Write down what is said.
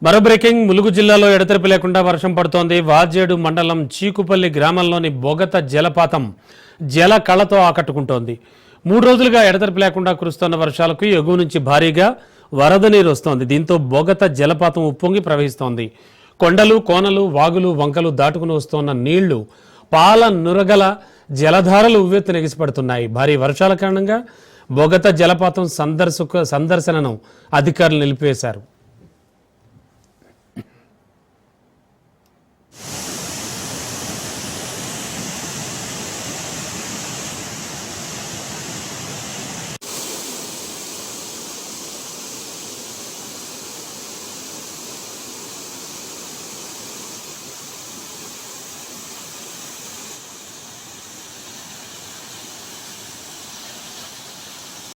మరో బ్రేకింగ్. ములుగు జిల్లాలో ఎడతెరిపి లేకుండా వర్షం పడుతోంది. వాజేడు మండలం చీకుపల్లి గ్రామంలోని బొగత జలపాతం జల కళతో ఆకట్టుకుంటోంది. 3 రోజులుగా ఎడతెరిపి లేకుండా కురుస్తున్న వర్షాలకు ఎగువ నుంచి భారీగా వరద నీరు వస్తోంది. దీంతో బొగత జలపాతం ఉప్పొంగి ప్రవహిస్తోంది. కొండలు, కోనలు, వాగులు, వంకలు దాటుకుని వస్తోన్న నీళ్లు పాల నురగల జలధారలు ఉవ్వెత్తున ఎగిసిపడుతున్నాయి. భారీ వర్షాల కారణంగా బొగత జలపాతం సందర్శనను అధికారులు నిలిపివేశారు.